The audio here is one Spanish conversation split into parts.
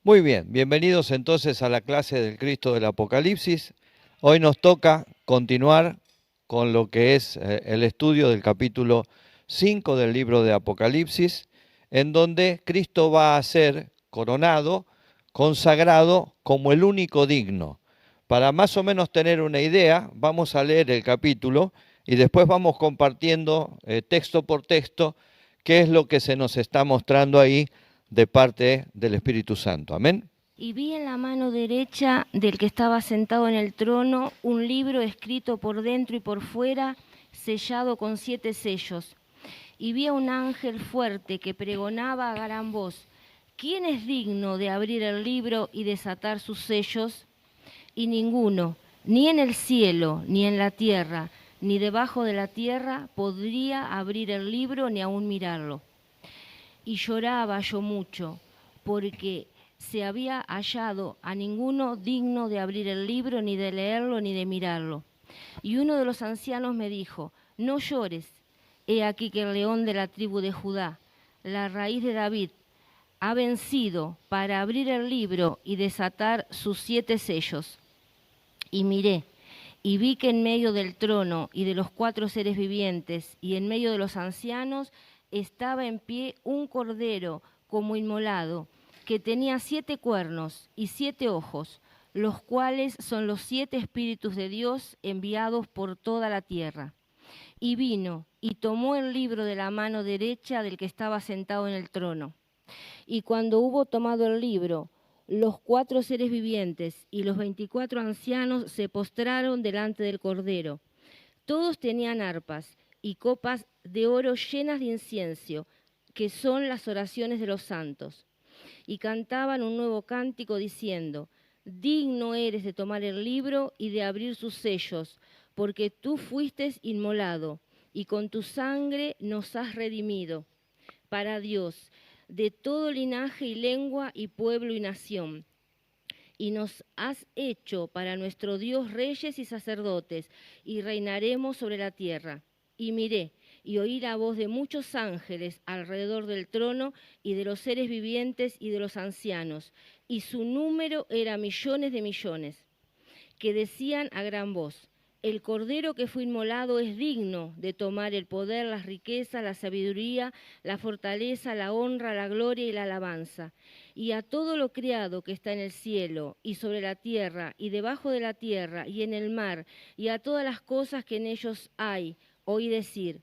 Muy bien, bienvenidos entonces a la clase del Cristo del Apocalipsis. Hoy nos toca continuar con lo que es el estudio del capítulo 5 del libro de Apocalipsis, en donde Cristo va a ser coronado, consagrado como el único digno. Para más o menos tener una idea, vamos a leer el capítulo y después vamos compartiendo texto por texto qué es lo que se nos está mostrando ahí de parte del Espíritu Santo. Amén. Y vi en la mano derecha del que estaba sentado en el trono un libro escrito por dentro y por fuera, sellado con 7 sellos. Y vi a un ángel fuerte que pregonaba a gran voz: ¿quién es digno de abrir el libro y desatar sus sellos? Y ninguno, ni en el cielo, ni en la tierra, ni debajo de la tierra, podría abrir el libro ni aún mirarlo. Y lloraba yo mucho, porque se había hallado a ninguno digno de abrir el libro, ni de leerlo, ni de mirarlo. Y uno de los ancianos me dijo: no llores, he aquí que el león de la tribu de Judá, la raíz de David, ha vencido para abrir el libro y desatar sus 7 sellos. Y miré, y vi que en medio del trono y de los 4 seres vivientes y en medio de los ancianos estaba en pie un cordero como inmolado, que tenía 7 cuernos y 7 ojos, los cuales son los 7 espíritus de Dios enviados por toda la tierra. Y vino y tomó el libro de la mano derecha del que estaba sentado en el trono. Y cuando hubo tomado el libro, los 4 seres vivientes y los 24 ancianos se postraron delante del cordero. Todos tenían arpas y copas de oro llenas de incienso, que son las oraciones de los santos. Y cantaban un nuevo cántico diciendo: digno eres de tomar el libro y de abrir sus sellos, porque tú fuiste inmolado, y con tu sangre nos has redimido para Dios, de todo linaje y lengua y pueblo y nación. Y nos has hecho para nuestro Dios reyes y sacerdotes, y reinaremos sobre la tierra. Y miré, y oí la voz de muchos ángeles alrededor del trono, y de los seres vivientes y de los ancianos, y su número era millones de millones, que decían a gran voz: el cordero que fue inmolado es digno de tomar el poder, las riquezas, la sabiduría, la fortaleza, la honra, la gloria y la alabanza. Y a todo lo criado que está en el cielo y sobre la tierra y debajo de la tierra y en el mar, y a todas las cosas que en ellos hay, oí decir: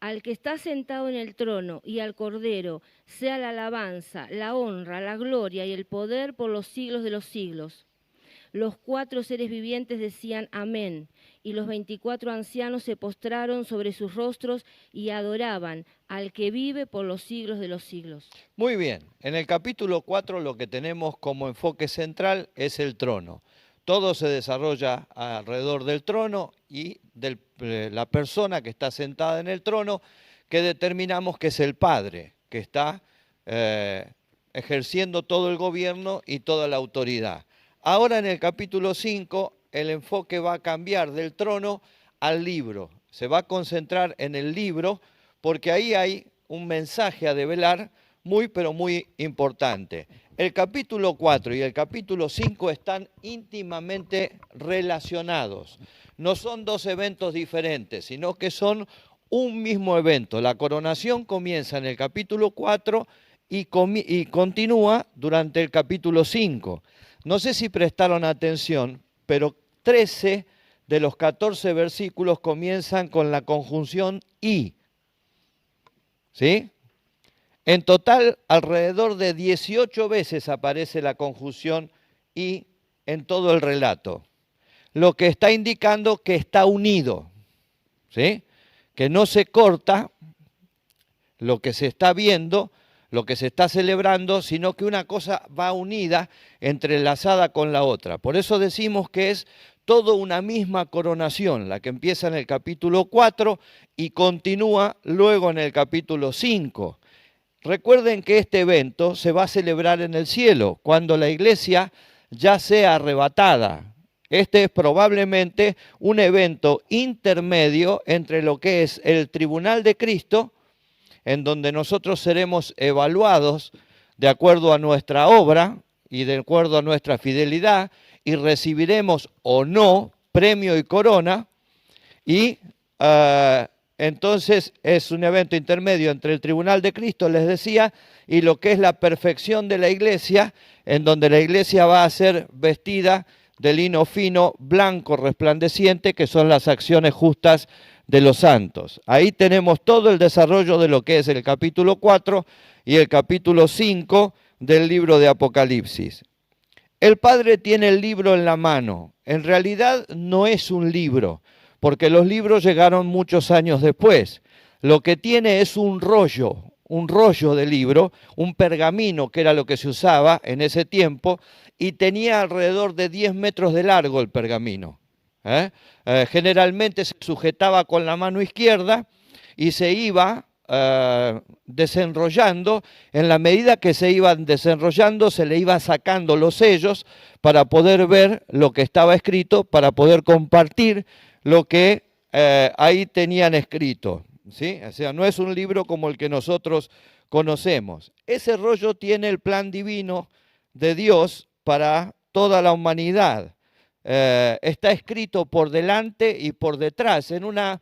al que está sentado en el trono y al cordero sea la alabanza, la honra, la gloria y el poder por los siglos de los siglos. Los 4 seres vivientes decían amén, y los 24 ancianos se postraron sobre sus rostros y adoraban al que vive por los siglos de los siglos. Muy bien, en el capítulo 4 lo que tenemos como enfoque central es el trono. Todo se desarrolla alrededor del trono y de la persona que está sentada en el trono, que determinamos que es el Padre, que está ejerciendo todo el gobierno y toda la autoridad. Ahora en el capítulo 5 el enfoque va a cambiar del trono al libro. Se va a concentrar en el libro porque ahí hay un mensaje a develar muy pero muy importante. El capítulo 4 y el capítulo 5 están íntimamente relacionados. No son 2 eventos diferentes, sino que son un mismo evento. La coronación comienza en el capítulo 4 y continúa durante el capítulo 5. No sé si prestaron atención, pero 13 de los 14 versículos comienzan con la conjunción y. ¿Sí? En total, alrededor de 18 veces aparece la conjunción y en todo el relato, lo que está indicando que está unido, ¿sí? Que no se corta lo que se está viendo, lo que se está celebrando, sino que una cosa va unida, entrelazada con la otra. Por eso decimos que es todo una misma coronación, la que empieza en el capítulo 4 y continúa luego en el capítulo 5. Recuerden que este evento se va a celebrar en el cielo, cuando la iglesia ya sea arrebatada. Este es probablemente un evento intermedio entre lo que es el tribunal de Cristo, en donde nosotros seremos evaluados de acuerdo a nuestra obra, y de acuerdo a nuestra fidelidad, y recibiremos o no premio y corona, y entonces es un evento intermedio entre el tribunal de Cristo, les decía, y lo que es la perfección de la iglesia, en donde la iglesia va a ser vestida de lino fino, blanco, resplandeciente, que son las acciones justas de los santos. Ahí tenemos todo el desarrollo de lo que es el capítulo 4 y el capítulo 5 del libro de Apocalipsis. El Padre tiene el libro en la mano. En realidad no es un libro, porque los libros llegaron muchos años después. Lo que tiene es un rollo de libro, un pergamino, que era lo que se usaba en ese tiempo, y tenía alrededor de 10 metros de largo el pergamino. Generalmente se sujetaba con la mano izquierda y se iba desenrollando. En la medida que se iban desenrollando, se le iba sacando los sellos para poder ver lo que estaba escrito, para poder compartir lo que ahí tenían escrito, ¿sí? O sea, no es un libro como el que nosotros conocemos. Ese rollo tiene el plan divino de Dios para toda la humanidad. Está escrito por delante y por detrás, en una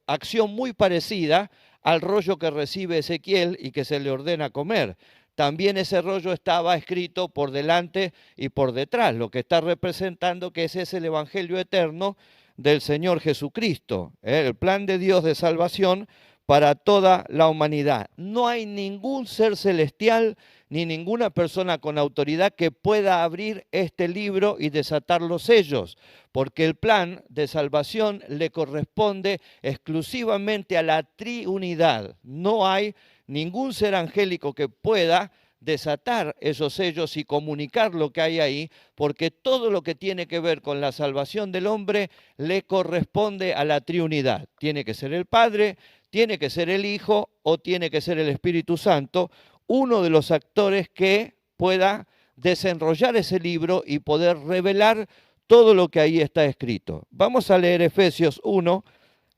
acción muy parecida al rollo que recibe Ezequiel y que se le ordena comer. También ese rollo estaba escrito por delante y por detrás, lo que está representando que ese es el Evangelio eterno del Señor Jesucristo, el plan de Dios de salvación para toda la humanidad. No hay ningún ser celestial ni ninguna persona con autoridad que pueda abrir este libro y desatar los sellos, porque el plan de salvación le corresponde exclusivamente a la triunidad. No hay ningún ser angélico que pueda desatar esos sellos y comunicar lo que hay ahí, porque todo lo que tiene que ver con la salvación del hombre le corresponde a la triunidad. Tiene que ser el Padre, tiene que ser el Hijo o tiene que ser el Espíritu Santo, uno de los actores que pueda desenrollar ese libro y poder revelar todo lo que ahí está escrito. Vamos a leer Efesios 1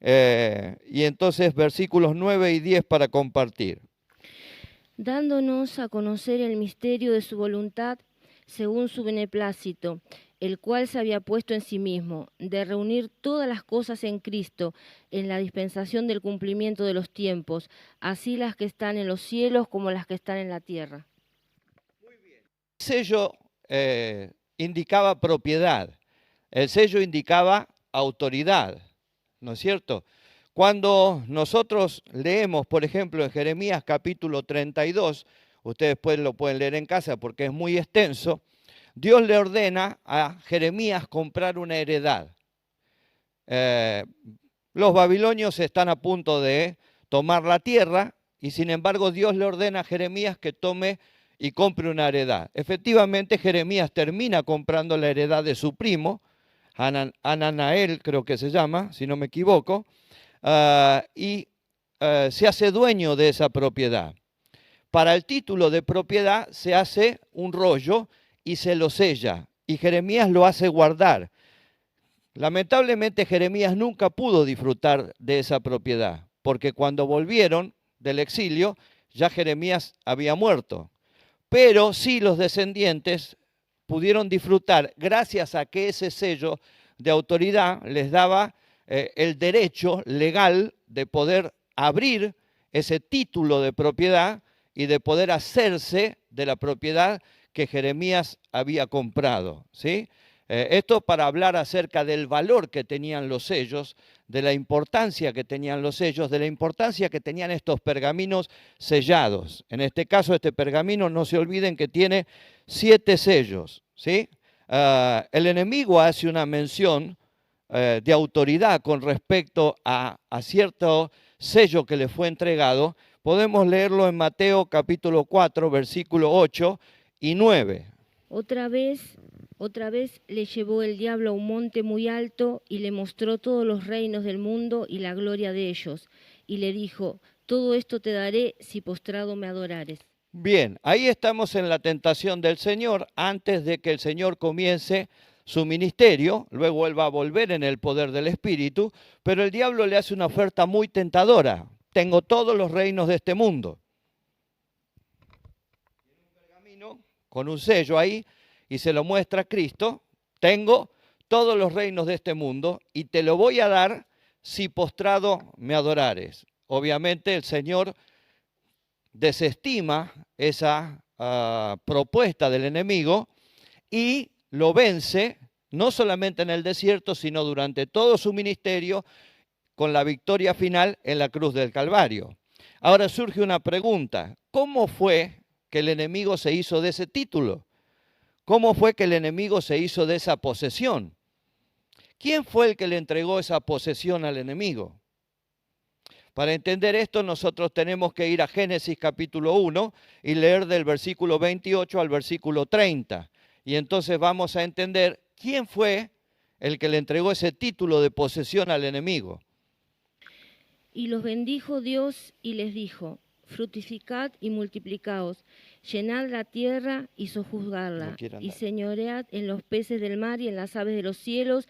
y entonces versículos 9 y 10 para compartir. Dándonos a conocer el misterio de su voluntad según su beneplácito, el cual se había puesto en sí mismo, de reunir todas las cosas en Cristo, en la dispensación del cumplimiento de los tiempos, así las que están en los cielos como las que están en la tierra. Muy bien. El sello indicaba propiedad, el sello indicaba autoridad, ¿no es cierto? Cuando nosotros leemos, por ejemplo, en Jeremías capítulo 32, ustedes después lo pueden leer en casa porque es muy extenso, Dios le ordena a Jeremías comprar una heredad. Los babilonios están a punto de tomar la tierra y sin embargo Dios le ordena a Jeremías que tome y compre una heredad. Efectivamente, Jeremías termina comprando la heredad de su primo, Hananael creo que se llama, si no me equivoco, y se hace dueño de esa propiedad. Para el título de propiedad se hace un rollo y se lo sella, y Jeremías lo hace guardar. Lamentablemente Jeremías nunca pudo disfrutar de esa propiedad, porque cuando volvieron del exilio ya Jeremías había muerto. Pero sí los descendientes pudieron disfrutar, gracias a que ese sello de autoridad les daba el derecho legal de poder abrir ese título de propiedad y de poder hacerse de la propiedad que Jeremías había comprado, ¿sí? Esto para hablar acerca del valor que tenían los sellos, de la importancia que tenían los sellos, de la importancia que tenían estos pergaminos sellados. En este caso, este pergamino, no se olviden que tiene 7 sellos, ¿sí? El enemigo hace una mención de autoridad con respecto a cierto sello que le fue entregado. Podemos leerlo en Mateo capítulo 4, versículo 8 y 9. Otra vez le llevó el diablo a un monte muy alto y le mostró todos los reinos del mundo y la gloria de ellos. Y le dijo, todo esto te daré si postrado me adorares. Bien, ahí estamos en la tentación del Señor antes de que el Señor comience su ministerio. Luego Él va a volver en el poder del Espíritu, pero el diablo le hace una oferta muy tentadora. Tengo todos los reinos de este mundo. con un sello ahí y se lo muestra a Cristo. Tengo todos los reinos de este mundo y te lo voy a dar si postrado me adorares. Obviamente el Señor desestima esa propuesta del enemigo y lo vence, no solamente en el desierto, sino durante todo su ministerio, con la victoria final en la cruz del Calvario. Ahora surge una pregunta: ¿cómo fue que el enemigo se hizo de ese título? ¿Cómo fue que el enemigo se hizo de esa posesión? ¿Quién fue el que le entregó esa posesión al enemigo? Para entender esto, nosotros tenemos que ir a Génesis capítulo 1 y leer del versículo 28 al versículo 30. Y entonces vamos a entender quién fue el que le entregó ese título de posesión al enemigo. Y los bendijo Dios y les dijo: fructificad y multiplicaos, llenad la tierra y sojuzgadla, y señoread en los peces del mar y en las aves de los cielos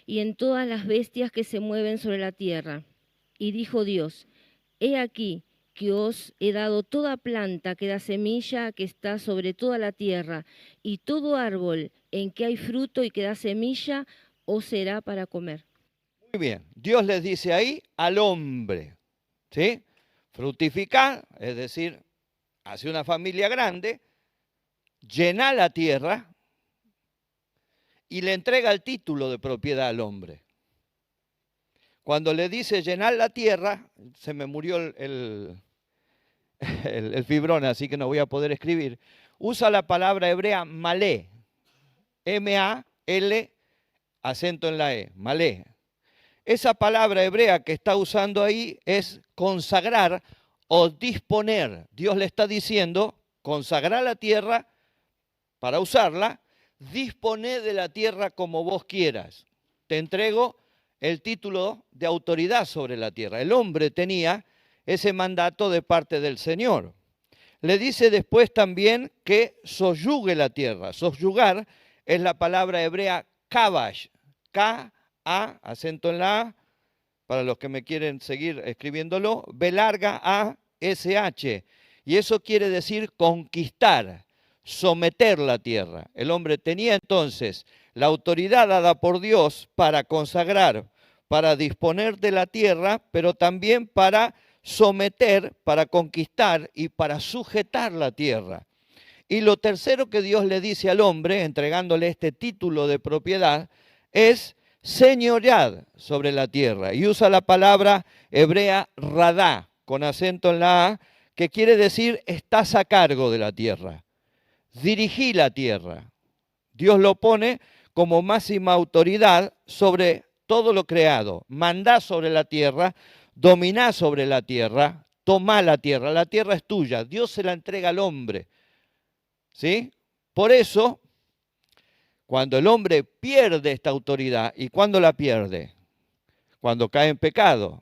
y en todas las bestias que se mueven sobre la tierra. Y dijo Dios: he aquí que os he dado toda planta que da semilla, que está sobre toda la tierra, y todo árbol en que hay fruto y que da semilla, os será para comer. Muy bien, Dios les dice ahí al hombre, ¿sí? Fructificar, es decir, hace una familia grande, llena la tierra y le entrega el título de propiedad al hombre. Cuando le dice llenar la tierra, se me murió el fibrón, así que no voy a poder escribir, usa la palabra hebrea malé, M-A-L, acento en la E, malé. Esa palabra hebrea que está usando ahí es consagrar o disponer. Dios le está diciendo: consagrar la tierra para usarla, disponer de la tierra como vos quieras. Te entrego el título de autoridad sobre la tierra. El hombre tenía ese mandato de parte del Señor. Le dice después también que soyugue la tierra. Soyugar es la palabra hebrea kabash, K-A, acento en la A, para los que me quieren seguir escribiéndolo, B larga A-S-H. Y eso quiere decir conquistar, someter la tierra. El hombre tenía entonces la autoridad dada por Dios para consagrar, para disponer de la tierra, pero también para someter, para conquistar y para sujetar la tierra. Y lo tercero que Dios le dice al hombre, entregándole este título de propiedad, es señoread sobre la tierra. Y usa la palabra hebrea radá, con acento en la A, que quiere decir estás a cargo de la tierra. Dirigí la tierra. Dios lo pone como máxima autoridad sobre todo lo creado. Mandá sobre la tierra, dominá sobre la tierra, tomá la tierra. La tierra es tuya. Dios se la entrega al hombre. ¿Sí? Por eso, cuando el hombre pierde esta autoridad, ¿y cuándo la pierde? Cuando cae en pecado.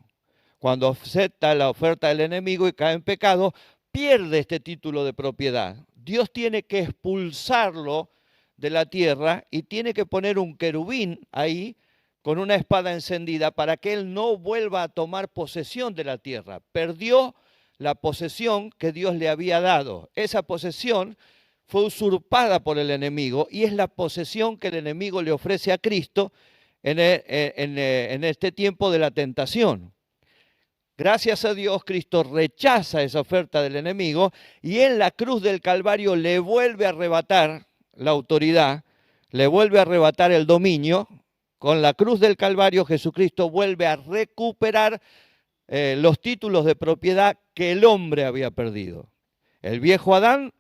Cuando acepta la oferta del enemigo y cae en pecado, pierde este título de propiedad. Dios tiene que expulsarlo de la tierra y tiene que poner un querubín ahí con una espada encendida para que él no vuelva a tomar posesión de la tierra. Perdió la posesión que Dios le había dado. Esa posesión fue usurpada por el enemigo y es la posesión que el enemigo le ofrece a Cristo en este tiempo de la tentación. Gracias a Dios, Cristo rechaza esa oferta del enemigo y en la cruz del Calvario le vuelve a arrebatar la autoridad, le vuelve a arrebatar el dominio. Con la cruz del Calvario, Jesucristo vuelve a recuperar los títulos de propiedad que el hombre había perdido. El viejo Adán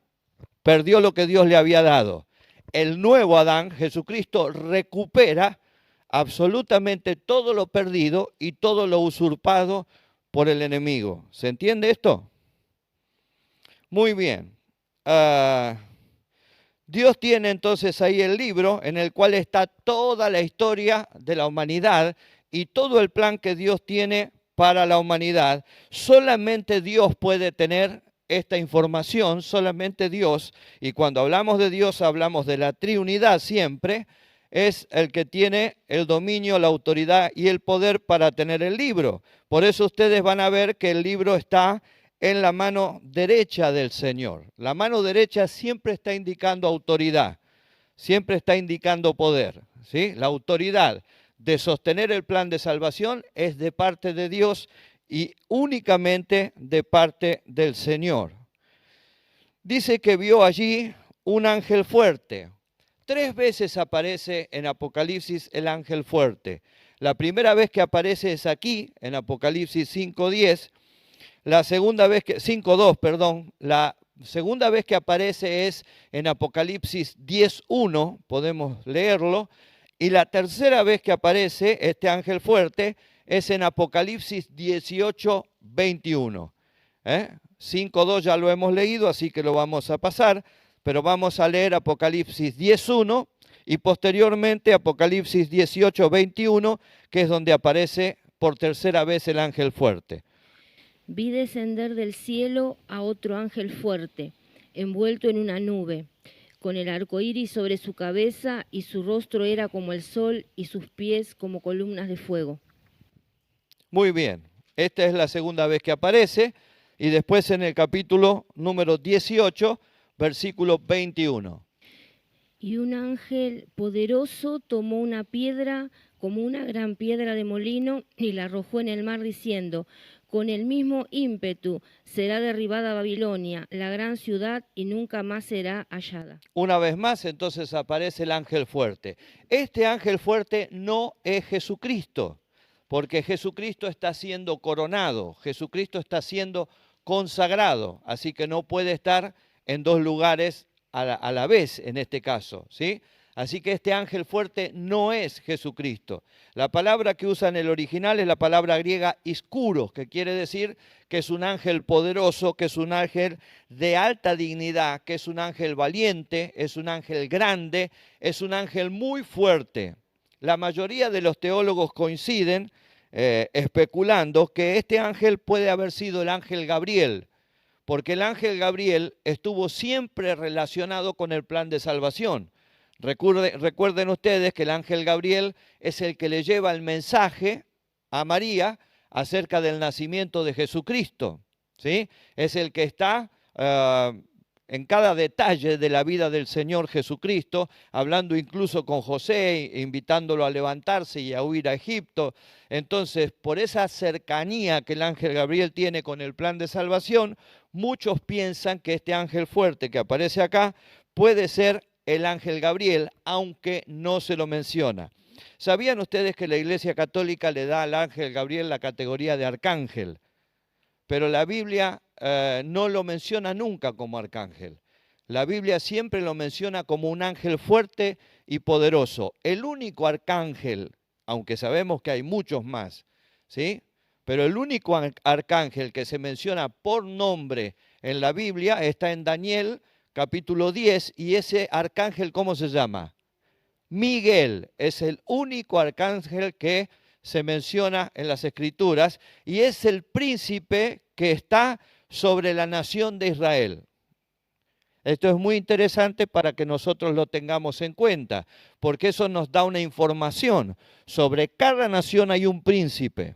perdió lo que Dios le había dado. El nuevo Adán, Jesucristo, recupera absolutamente todo lo perdido y todo lo usurpado por el enemigo. ¿Se entiende esto? Muy bien. Dios tiene entonces ahí el libro en el cual está toda la historia de la humanidad y todo el plan que Dios tiene para la humanidad. Solamente Dios puede tener esta información, solamente Dios, y cuando hablamos de Dios hablamos de la triunidad siempre, es el que tiene el dominio, la autoridad y el poder para tener el libro. Por eso ustedes van a ver que el libro está en la mano derecha del Señor. La mano derecha siempre está indicando autoridad, siempre está indicando poder, ¿sí? La autoridad de sostener el plan de salvación es de parte de Dios y únicamente de parte del Señor. Dice que vio allí un ángel fuerte. 3 veces aparece en Apocalipsis el ángel fuerte. La primera vez que aparece es aquí, en Apocalipsis 5:10. La segunda vez que, 5:2, perdón. La segunda vez que aparece es en Apocalipsis 10:1, podemos leerlo. Y la tercera vez que aparece este ángel fuerte es en Apocalipsis 18:21. 5:2 ya lo hemos leído, así que lo vamos a pasar, pero vamos a leer Apocalipsis 10:1 y posteriormente Apocalipsis 18:21, que es donde aparece por tercera vez el ángel fuerte. Vi descender del cielo a otro ángel fuerte, envuelto en una nube, con el arco iris sobre su cabeza, y su rostro era como el sol y sus pies como columnas de fuego. Muy bien, esta es la segunda vez que aparece, y después en el capítulo número 18, versículo 21. Y un ángel poderoso tomó una piedra como una gran piedra de molino y la arrojó en el mar diciendo: con el mismo ímpetu será derribada Babilonia, la gran ciudad, y nunca más será hallada. Una vez más, entonces aparece el ángel fuerte. Este ángel fuerte no es Jesucristo, porque Jesucristo está siendo coronado, Jesucristo está siendo consagrado, así que no puede estar en 2 lugares a la vez en este caso, ¿sí? Así que este ángel fuerte no es Jesucristo. La palabra que usa en el original es la palabra griega iskuros, que quiere decir que es un ángel poderoso, que es un ángel de alta dignidad, que es un ángel valiente, es un ángel grande, es un ángel muy fuerte. La mayoría de los teólogos coinciden especulando que este ángel puede haber sido el ángel Gabriel, porque el ángel Gabriel estuvo siempre relacionado con el plan de salvación. Recuerden ustedes que el ángel Gabriel es el que le lleva el mensaje a María acerca del nacimiento de Jesucristo, ¿sí? Es el que está en cada detalle de la vida del Señor Jesucristo, hablando incluso con José, invitándolo a levantarse y a huir a Egipto. Entonces, por esa cercanía que el ángel Gabriel tiene con el plan de salvación, muchos piensan que este ángel fuerte que aparece acá puede ser el ángel Gabriel, aunque no se lo menciona. ¿Sabían ustedes que la Iglesia Católica le da al ángel Gabriel la categoría de arcángel? Pero la Biblia no lo menciona nunca como arcángel. La Biblia siempre lo menciona como un ángel fuerte y poderoso. El único arcángel, aunque sabemos que hay muchos más, ¿sí? Pero el único arcángel que se menciona por nombre en la Biblia está en Daniel capítulo 10, y ese arcángel, ¿cómo se llama? Miguel. Es el único arcángel que se menciona en las Escrituras y es el príncipe que está sobre la nación de Israel. Esto es muy interesante para que nosotros lo tengamos en cuenta, porque eso nos da una información. Sobre cada nación hay un príncipe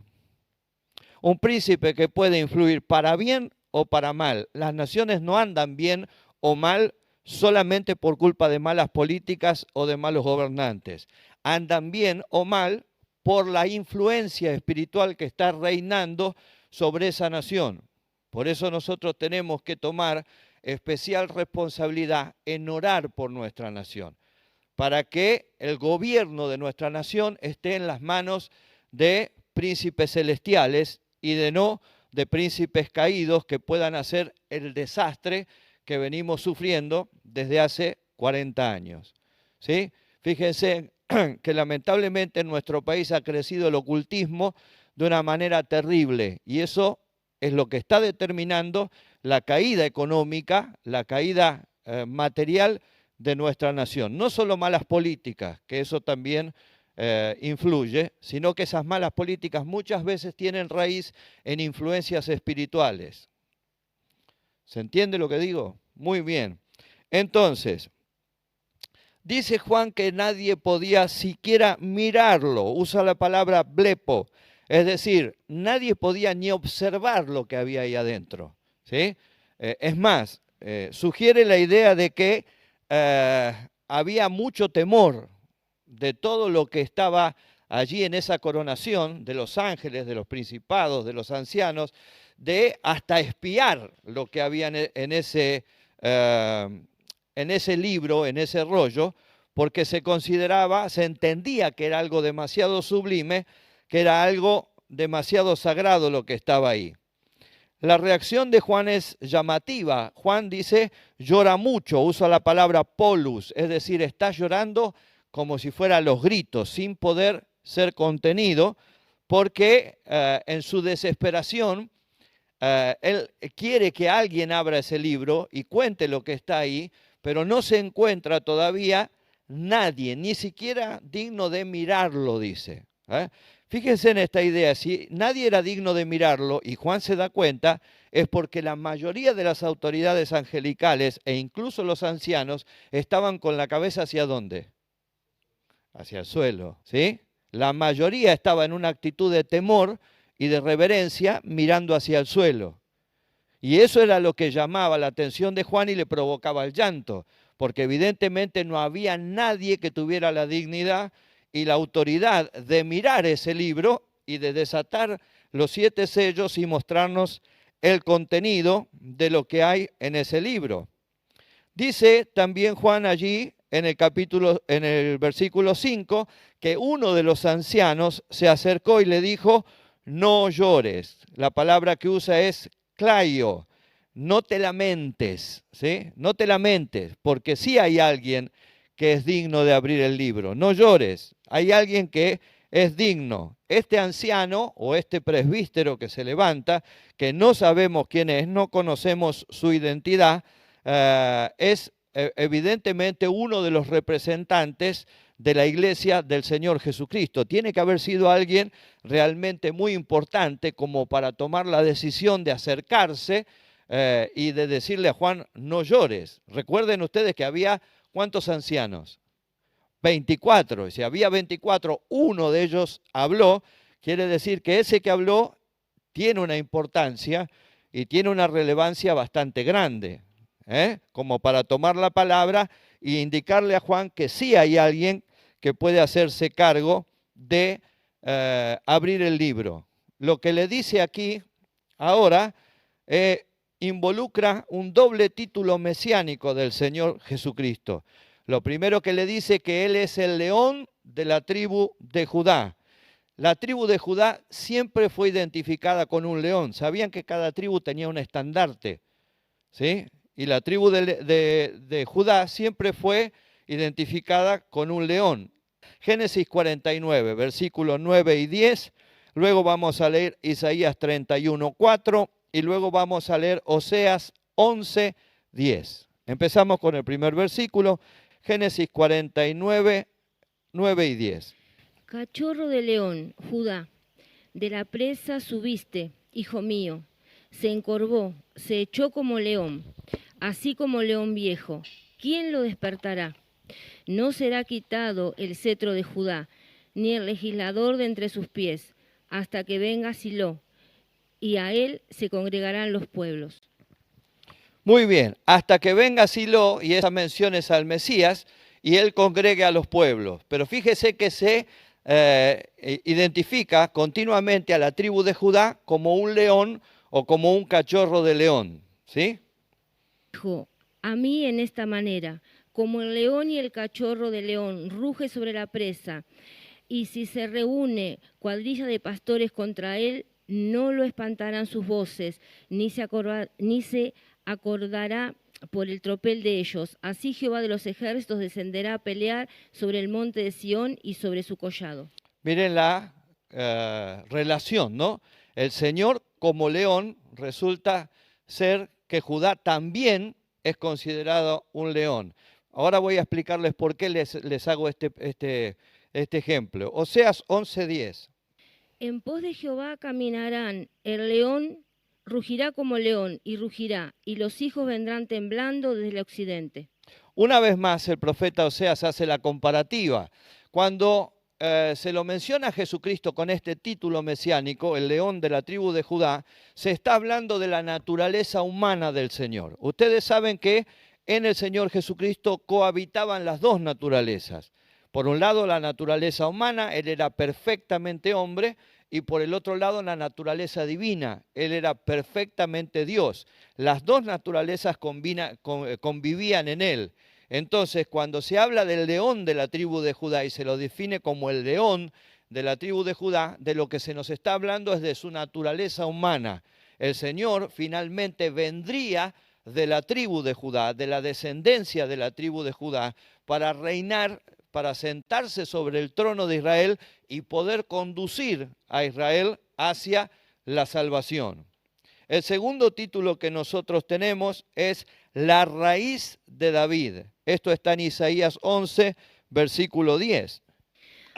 que puede influir para bien o para mal. Las naciones no andan bien o mal solamente por culpa de malas políticas o de malos gobernantes. Andan bien o mal por la influencia espiritual que está reinando sobre esa nación. Por eso nosotros tenemos que tomar especial responsabilidad en orar por nuestra nación, para que el gobierno de nuestra nación esté en las manos de príncipes celestiales y no de príncipes caídos que puedan hacer el desastre que venimos sufriendo desde hace 40 años. ¿Sí? Fíjense que lamentablemente en nuestro país ha crecido el ocultismo de una manera terrible y eso es lo que está determinando la caída económica, la caída material de nuestra nación. No solo malas políticas, que eso también influye, sino que esas malas políticas muchas veces tienen raíz en influencias espirituales. ¿Se entiende lo que digo? Muy bien. Entonces, dice Juan que nadie podía siquiera mirarlo. Usa la palabra blepo. Es decir, nadie podía ni observar lo que había ahí adentro. ¿sí? Es más, sugiere la idea de que había mucho temor de todo lo que estaba allí en esa coronación, de los ángeles, de los principados, de los ancianos, de hasta espiar lo que había en ese libro, en ese rollo, porque se consideraba, se entendía que era algo demasiado sublime, que era algo demasiado sagrado lo que estaba ahí. La reacción de Juan es llamativa. Juan dice, llora mucho, usa la palabra polus, es decir, está llorando como si fuera a los gritos, sin poder ser contenido, porque en su desesperación, él quiere que alguien abra ese libro y cuente lo que está ahí, pero no se encuentra todavía nadie, ni siquiera digno de mirarlo, dice. Fíjense en esta idea, si nadie era digno de mirarlo y Juan se da cuenta, es porque la mayoría de las autoridades angelicales e incluso los ancianos estaban con la cabeza ¿hacia dónde? Hacia el suelo, ¿sí? La mayoría estaba en una actitud de temor y de reverencia mirando hacia el suelo. Y eso era lo que llamaba la atención de Juan y le provocaba el llanto, porque evidentemente no había nadie que tuviera la dignidad y la autoridad de mirar ese libro y de desatar los 7 sellos y mostrarnos el contenido de lo que hay en ese libro. Dice también Juan allí en el versículo 5, que uno de los ancianos se acercó y le dijo, no llores. La palabra que usa es claio, no te lamentes, ¿sí? No te lamentes, porque sí hay alguien que es digno de abrir el libro. No llores, hay alguien que es digno. Este anciano o este presbítero que se levanta, que no sabemos quién es, no conocemos su identidad, es evidentemente uno de los representantes de la iglesia del Señor Jesucristo. Tiene que haber sido alguien realmente muy importante como para tomar la decisión de acercarse y de decirle a Juan, no llores. Recuerden ustedes que había, ¿cuántos ancianos? 24. Y si había 24, uno de ellos habló, quiere decir que ese que habló tiene una importancia y tiene una relevancia bastante grande, como para tomar la palabra e indicarle a Juan que sí hay alguien que puede hacerse cargo de abrir el libro. Lo que le dice aquí ahora involucra un doble título mesiánico del Señor Jesucristo. Lo primero que le dice que Él es el león de la tribu de Judá. La tribu de Judá siempre fue identificada con un león. Sabían que cada tribu tenía un estandarte, ¿sí? Y la tribu de Judá siempre fue identificada con un león. Génesis 49, versículos 9 y 10. Luego vamos a leer Isaías 31, 4. Y luego vamos a leer Oseas 11, 10. Empezamos con el primer versículo. Génesis 49, 9 y 10. Cachorro de león, Judá, de la presa subiste, hijo mío. Se encorvó, se echó como león, así como león viejo. ¿Quién lo despertará? No será quitado el cetro de Judá, ni el legislador de entre sus pies, hasta que venga Silo, y a él se congregarán los pueblos. Muy bien, hasta que venga Silo, y esa mención es al Mesías, y él congregue a los pueblos. Pero fíjese que se identifica continuamente a la tribu de Judá como un león o como un cachorro de león, ¿sí? Dijo, a mí en esta manera, como el león y el cachorro de león ruge sobre la presa, y si se reúne cuadrilla de pastores contra él, no lo espantarán sus voces, ni se acordará por el tropel de ellos. Así Jehová de los ejércitos descenderá a pelear sobre el monte de Sión y sobre su collado. Miren la relación, ¿no? El Señor como león resulta ser que Judá también es considerado un león. Ahora voy a explicarles por qué les hago este ejemplo. Oseas 11:10. En pos de Jehová caminarán, el león rugirá como león y rugirá, y los hijos vendrán temblando desde el occidente. Una vez más el profeta Oseas hace la comparativa. Cuando se lo menciona a Jesucristo con este título mesiánico, el león de la tribu de Judá, se está hablando de la naturaleza humana del Señor. Ustedes saben que en el Señor Jesucristo cohabitaban las dos naturalezas. Por un lado la naturaleza humana, Él era perfectamente hombre, y por el otro lado la naturaleza divina, Él era perfectamente Dios. Las dos naturalezas convivían en Él. Entonces, cuando se habla del león de la tribu de Judá y se lo define como el león de la tribu de Judá, de lo que se nos está hablando es de su naturaleza humana. El Señor finalmente vendría de la tribu de Judá, de la descendencia de la tribu de Judá, para reinar, para sentarse sobre el trono de Israel y poder conducir a Israel hacia la salvación. El segundo título que nosotros tenemos es la raíz de David. Esto está en Isaías 11, versículo 10.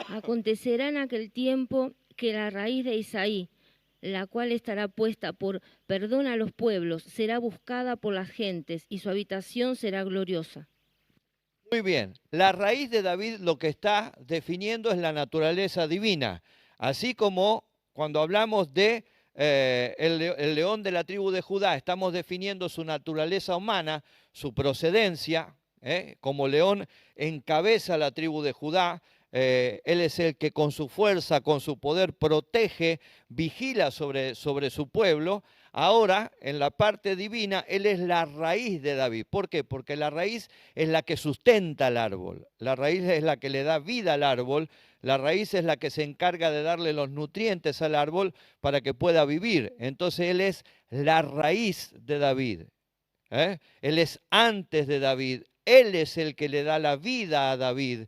Acontecerá en aquel tiempo que la raíz de Isaí, la cual estará puesta por perdón a los pueblos, será buscada por las gentes y su habitación será gloriosa. Muy bien, la raíz de David lo que está definiendo es la naturaleza divina, así como cuando hablamos de el león de la tribu de Judá, estamos definiendo su naturaleza humana, su procedencia, como león encabeza la tribu de Judá, él es el que con su fuerza, con su poder protege, vigila sobre su pueblo. Ahora, en la parte divina, Él es la raíz de David. ¿Por qué? Porque la raíz es la que sustenta al árbol. La raíz es la que le da vida al árbol. La raíz es la que se encarga de darle los nutrientes al árbol para que pueda vivir. Entonces, Él es la raíz de David. Él es antes de David. Él es el que le da la vida a David.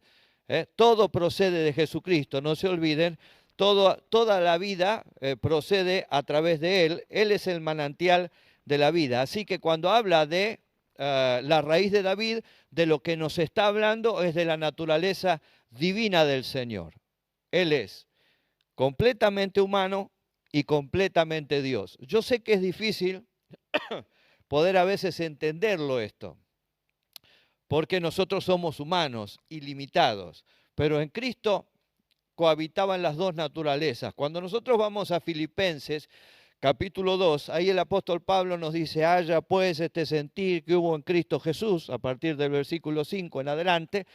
Todo procede de Jesucristo, no se olviden. Toda la vida procede a través de Él. Él es el manantial de la vida. Así que cuando habla de la raíz de David, de lo que nos está hablando es de la naturaleza divina del Señor. Él es completamente humano y completamente Dios. Yo sé que es difícil poder a veces entenderlo esto, porque nosotros somos humanos y limitados, pero en Cristo cohabitaban las dos naturalezas. Cuando nosotros vamos a Filipenses, capítulo 2, ahí el apóstol Pablo nos dice, haya pues este sentir que hubo en Cristo Jesús, a partir del versículo 5 en adelante,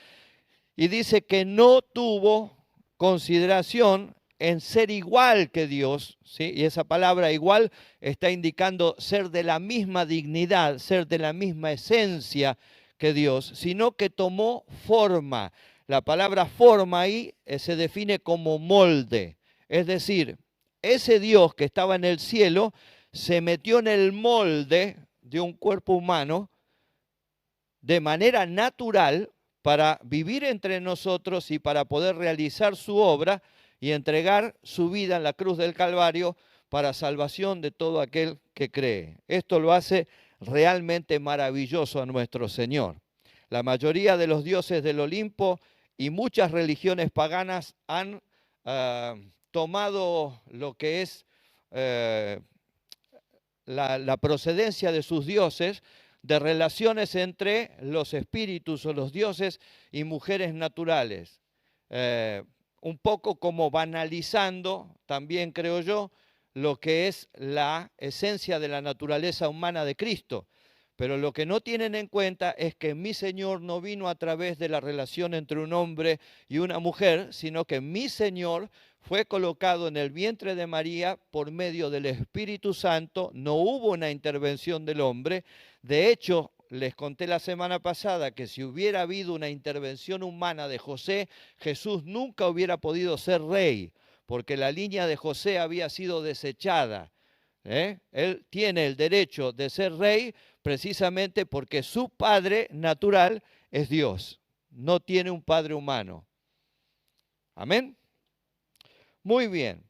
y dice que no tuvo consideración en ser igual que Dios, ¿sí? Y esa palabra igual está indicando ser de la misma dignidad, ser de la misma esencia que Dios, sino que tomó forma. La palabra forma ahí se define como molde. Es decir, ese Dios que estaba en el cielo se metió en el molde de un cuerpo humano de manera natural para vivir entre nosotros y para poder realizar su obra y entregar su vida en la cruz del Calvario para salvación de todo aquel que cree. Esto lo hace realmente maravilloso a nuestro Señor. La mayoría de los dioses del Olimpo y muchas religiones paganas han tomado lo que es la procedencia de sus dioses, de relaciones entre los espíritus o los dioses y mujeres naturales. Un poco como banalizando, también creo yo, lo que es la esencia de la naturaleza humana de Cristo. Pero lo que no tienen en cuenta es que mi Señor no vino a través de la relación entre un hombre y una mujer, sino que mi Señor fue colocado en el vientre de María por medio del Espíritu Santo. No hubo una intervención del hombre. De hecho, les conté la semana pasada que si hubiera habido una intervención humana de José, Jesús nunca hubiera podido ser rey, porque la línea de José había sido desechada. Él tiene el derecho de ser rey precisamente porque su padre natural es Dios, no tiene un padre humano. Amén. Muy bien.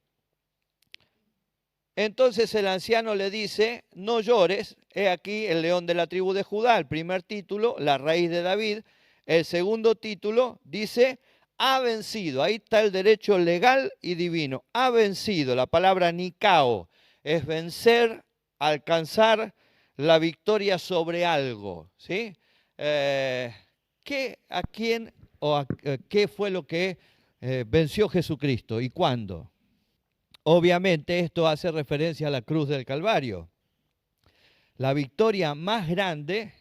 Entonces el anciano le dice, no llores, he aquí el león de la tribu de Judá, el primer título, la raíz de David. El segundo título dice, ha vencido, ahí está el derecho legal y divino, ha vencido, la palabra nikao, es vencer, alcanzar la victoria sobre algo, ¿sí? ¿Qué fue lo que venció Jesucristo. ¿Y cuándo? Obviamente esto hace referencia a la cruz del Calvario. La victoria más grande,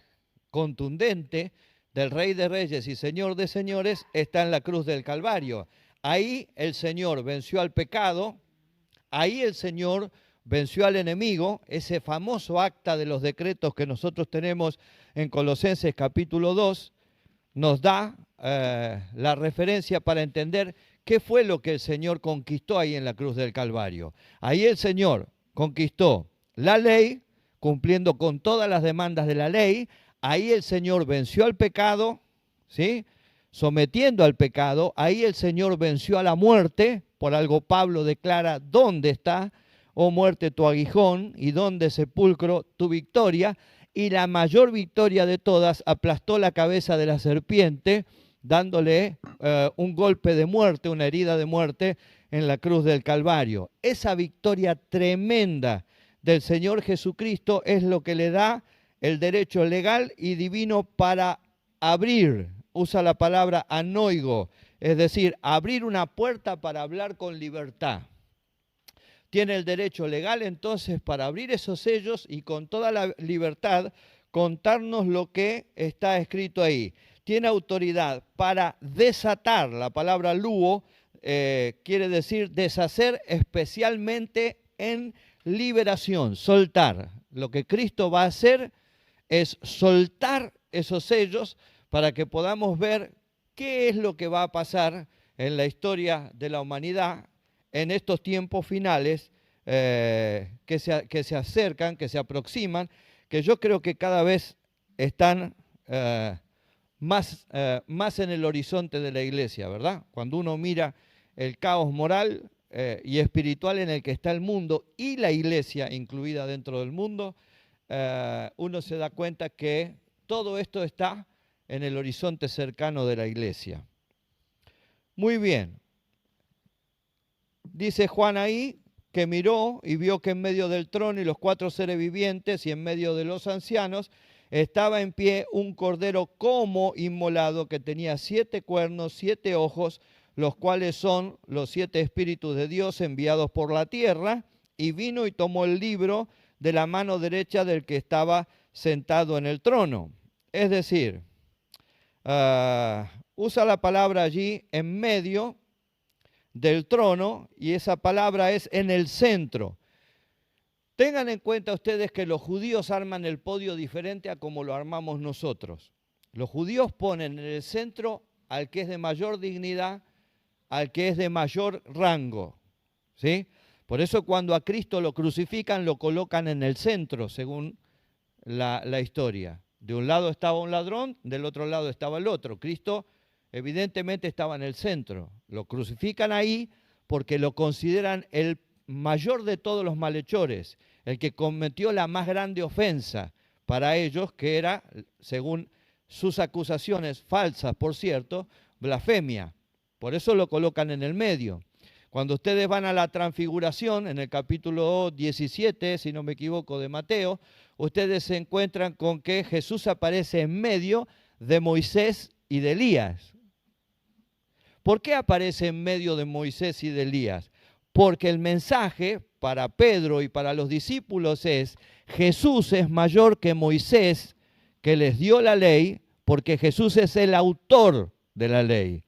contundente, del Rey de Reyes y Señor de Señores está en la cruz del Calvario. Ahí el Señor venció al pecado, ahí el Señor venció al enemigo, ese famoso acta de los decretos que nosotros tenemos en Colosenses capítulo 2, nos da la referencia para entender qué fue lo que el Señor conquistó ahí en la cruz del Calvario. Ahí el Señor conquistó la ley, cumpliendo con todas las demandas de la ley. Ahí el Señor venció al pecado, ¿sí? Sometiendo al pecado. Ahí el Señor venció a la muerte. Por algo Pablo declara: ¿dónde está, oh muerte, tu aguijón? ¿Y dónde, sepulcro, tu victoria? Y la mayor victoria de todas, aplastó la cabeza de la serpiente, dándole un golpe de muerte, una herida de muerte en la cruz del Calvario. Esa victoria tremenda del Señor Jesucristo es lo que le da el derecho legal y divino para abrir, usa la palabra anoigo, es decir, abrir una puerta para hablar con libertad. Tiene el derecho legal entonces para abrir esos sellos y con toda la libertad contarnos lo que está escrito ahí. Tiene autoridad para desatar, la palabra luo quiere decir deshacer, especialmente en liberación, soltar. Lo que Cristo va a hacer es soltar esos sellos para que podamos ver qué es lo que va a pasar en la historia de la humanidad en estos tiempos finales que se acercan, que se aproximan, que yo creo que cada vez están más en el horizonte de la iglesia, ¿verdad? Cuando uno mira el caos moral y espiritual en el que está el mundo y la iglesia incluida dentro del mundo, uno se da cuenta que todo esto está en el horizonte cercano de la iglesia. Muy bien. Dice Juan ahí que miró y vio que en medio del trono y los 4 seres vivientes y en medio de los ancianos estaba en pie un cordero como inmolado que tenía 7 cuernos, 7 ojos, los cuales son los 7 espíritus de Dios enviados por la tierra, y vino y tomó el libro de la mano derecha del que estaba sentado en el trono. Es decir, usa la palabra allí en medio del trono, y esa palabra es en el centro. Tengan en cuenta ustedes que los judíos arman el podio diferente a como lo armamos nosotros. Los judíos ponen en el centro al que es de mayor dignidad, al que es de mayor rango, ¿sí? Por eso cuando a Cristo lo crucifican, lo colocan en el centro, según la historia. De un lado estaba un ladrón, del otro lado estaba el otro. Cristo evidentemente estaba en el centro. Lo crucifican ahí porque lo consideran el mayor de todos los malhechores, el que cometió la más grande ofensa para ellos, que era, según sus acusaciones falsas, por cierto, blasfemia. Por eso lo colocan en el medio. Cuando ustedes van a la transfiguración, en el capítulo 17, si no me equivoco, de Mateo, ustedes se encuentran con que Jesús aparece en medio de Moisés y de Elías. ¿Por qué aparece en medio de Moisés y de Elías? Porque el mensaje para Pedro y para los discípulos es: Jesús es mayor que Moisés, que les dio la ley, porque Jesús es el autor de la ley.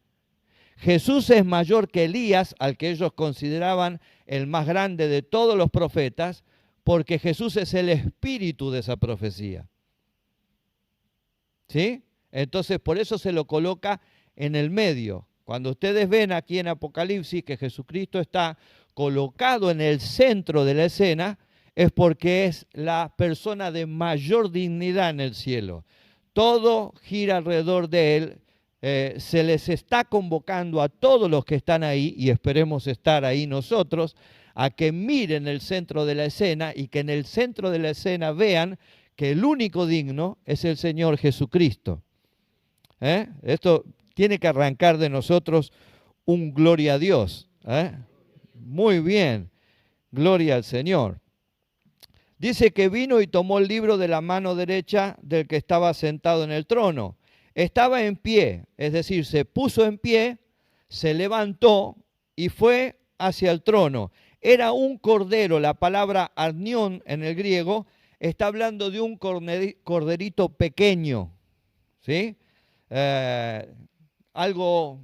Jesús es mayor que Elías, al que ellos consideraban el más grande de todos los profetas, porque Jesús es el espíritu de esa profecía. ¿Sí? Entonces, por eso se lo coloca en el medio. Cuando ustedes ven aquí en Apocalipsis que Jesucristo está colocado en el centro de la escena, es porque es la persona de mayor dignidad en el cielo. Todo gira alrededor de él. Se les está convocando a todos los que están ahí, y esperemos estar ahí nosotros, a que miren el centro de la escena y que en el centro de la escena vean que el único digno es el Señor Jesucristo. Esto tiene que arrancar de nosotros un gloria a Dios. Muy bien, gloria al Señor. Dice que vino y tomó el libro de la mano derecha del que estaba sentado en el trono. Estaba en pie, es decir, se puso en pie, se levantó y fue hacia el trono. Era un cordero, la palabra arnión en el griego está hablando de un corderito pequeño, ¿sí? Algo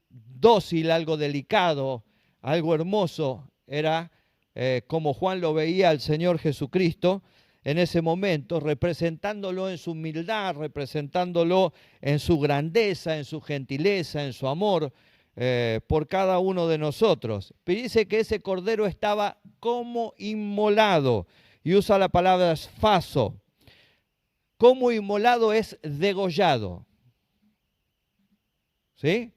dócil, algo delicado, algo hermoso. Era como Juan lo veía al Señor Jesucristo en ese momento, representándolo en su humildad, representándolo en su grandeza, en su gentileza, en su amor por cada uno de nosotros. Pero dice que ese cordero estaba como inmolado, y usa la palabra faso. Como inmolado es degollado. ¿Sí?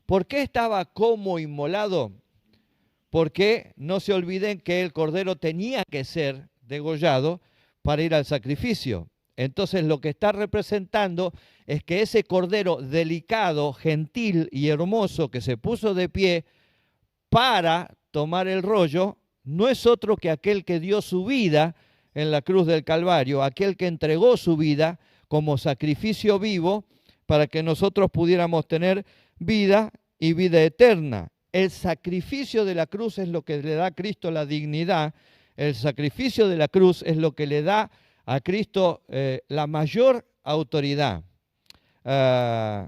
¿Por qué estaba como inmolado? Porque no se olviden que el cordero tenía que ser degollado para ir al sacrificio. Entonces lo que está representando es que ese cordero delicado, gentil y hermoso que se puso de pie para tomar el rollo, no es otro que aquel que dio su vida en la cruz del Calvario, aquel que entregó su vida como sacrificio vivo para que nosotros pudiéramos tener vida y vida eterna. El sacrificio de la cruz es lo que le da a Cristo la dignidad. El sacrificio de la cruz es lo que le da a Cristo la mayor autoridad. A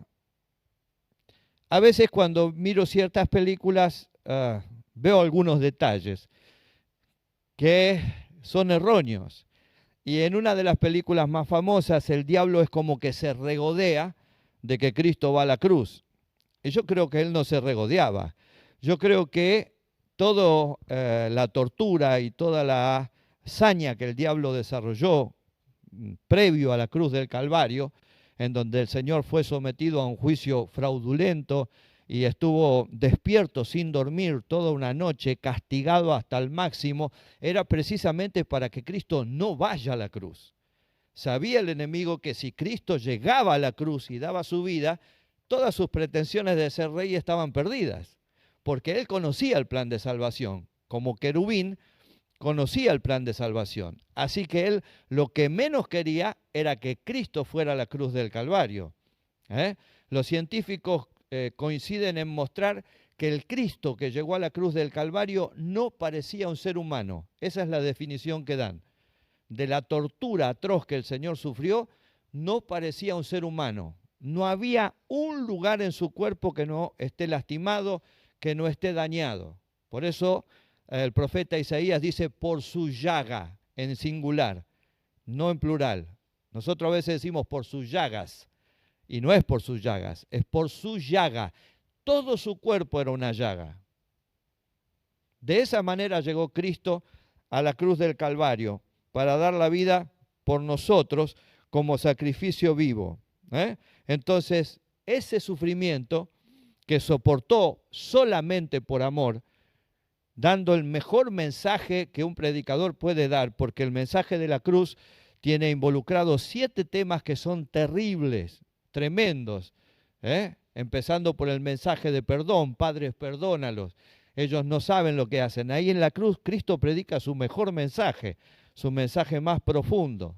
veces cuando miro ciertas películas veo algunos detalles que son erróneos. Y en una de las películas más famosas, el diablo es como que se regodea de que Cristo va a la cruz. Y yo creo que él no se regodeaba. Yo creo que toda la tortura y toda la hazaña que el diablo desarrolló previo a la cruz del Calvario, en donde el Señor fue sometido a un juicio fraudulento y estuvo despierto sin dormir toda una noche, castigado hasta el máximo, era precisamente para que Cristo no vaya a la cruz. Sabía el enemigo que si Cristo llegaba a la cruz y daba su vida, todas sus pretensiones de ser rey estaban perdidas, porque él conocía el plan de salvación. Como querubín, conocía el plan de salvación. Así que él lo que menos quería era que Cristo fuera a la cruz del Calvario. Los científicos coinciden en mostrar que el Cristo que llegó a la cruz del Calvario no parecía un ser humano. Esa es la definición que dan. De la tortura atroz que el Señor sufrió, no parecía un ser humano. No había un lugar en su cuerpo que no esté lastimado, que no esté dañado. Por eso el profeta Isaías dice por su llaga, en singular, no en plural. Nosotros a veces decimos por sus llagas, y no es por sus llagas, es por su llaga. Todo su cuerpo era una llaga. De esa manera llegó Cristo a la cruz del Calvario, para dar la vida por nosotros como sacrificio vivo. Entonces, ese sufrimiento que soportó solamente por amor, dando el mejor mensaje que un predicador puede dar, porque el mensaje de la cruz tiene involucrados 7 temas que son terribles, tremendos, empezando por el mensaje de perdón. Padres, perdónalos, ellos no saben lo que hacen. Ahí en la cruz Cristo predica su mejor mensaje, su mensaje más profundo.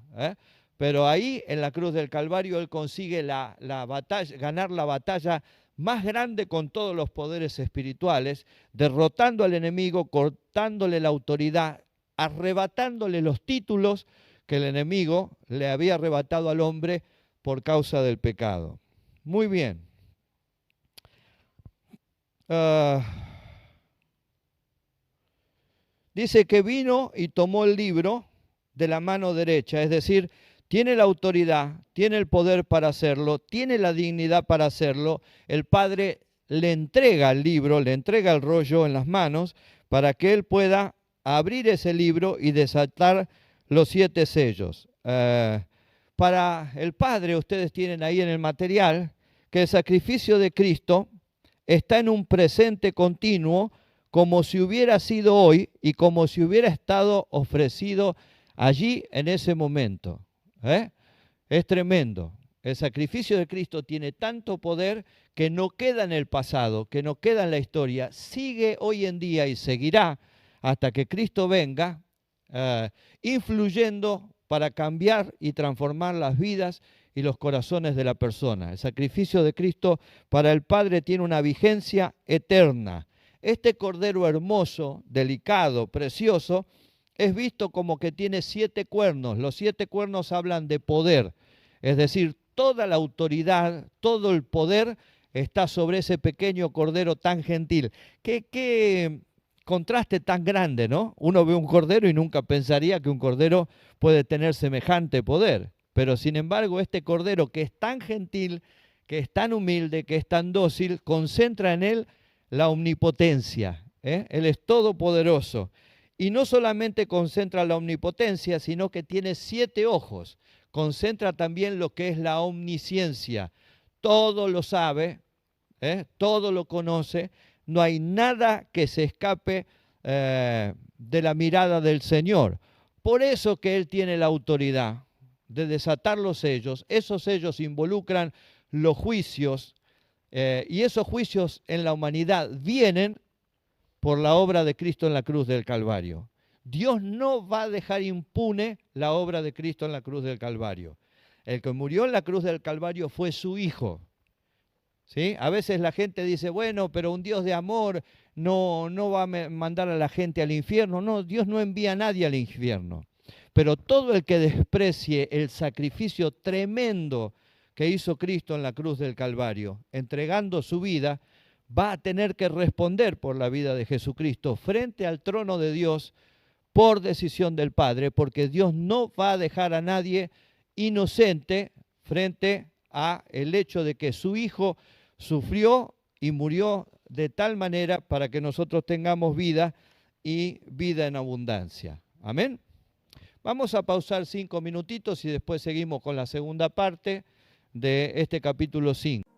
Pero ahí en la cruz del Calvario él consigue la batalla, ganar la batalla más grande con todos los poderes espirituales, derrotando al enemigo, cortándole la autoridad, arrebatándole los títulos que el enemigo le había arrebatado al hombre por causa del pecado. Muy bien. Dice que vino y tomó el libro de la mano derecha, es decir, tiene la autoridad, tiene el poder para hacerlo, tiene la dignidad para hacerlo. El Padre le entrega el libro, le entrega el rollo en las manos para que él pueda abrir ese libro y desatar los 7 sellos. Para el Padre, ustedes tienen ahí en el material que el sacrificio de Cristo está en un presente continuo, como si hubiera sido hoy y como si hubiera estado ofrecido allí en ese momento. Es tremendo. El sacrificio de Cristo tiene tanto poder que no queda en el pasado, que no queda en la historia, sigue hoy en día y seguirá hasta que Cristo venga, influyendo para cambiar y transformar las vidas y los corazones de la persona. El sacrificio de Cristo para el Padre tiene una vigencia eterna. Este cordero hermoso, delicado, precioso, es visto como que tiene 7 cuernos. Los 7 cuernos hablan de poder, es decir, toda la autoridad, todo el poder está sobre ese pequeño cordero tan gentil. Qué contraste tan grande, ¿no? Uno ve un cordero y nunca pensaría que un cordero puede tener semejante poder. Pero sin embargo, este cordero que es tan gentil, que es tan humilde, que es tan dócil, concentra en él la omnipotencia. Él es todopoderoso. Y no solamente concentra la omnipotencia, sino que tiene 7 ojos. Concentra también lo que es la omnisciencia. Todo lo sabe, todo lo conoce. No hay nada que se escape de la mirada del Señor. Por eso que Él tiene la autoridad de desatar los sellos. Esos sellos involucran los juicios, y esos juicios en la humanidad vienen por la obra de Cristo en la cruz del Calvario. Dios no va a dejar impune la obra de Cristo en la cruz del Calvario. El que murió en la cruz del Calvario fue su Hijo. ¿Sí? A veces la gente dice, bueno, pero un Dios de amor no va a mandar a la gente al infierno. No, Dios no envía a nadie al infierno. Pero todo el que desprecie el sacrificio tremendo que hizo Cristo en la cruz del Calvario, entregando su vida, va a tener que responder por la vida de Jesucristo frente al trono de Dios por decisión del Padre, porque Dios no va a dejar a nadie inocente frente a el hecho de que su Hijo sufrió y murió de tal manera para que nosotros tengamos vida y vida en abundancia. Amén. Vamos a pausar 5 minutitos y después seguimos con la segunda parte de este capítulo 5.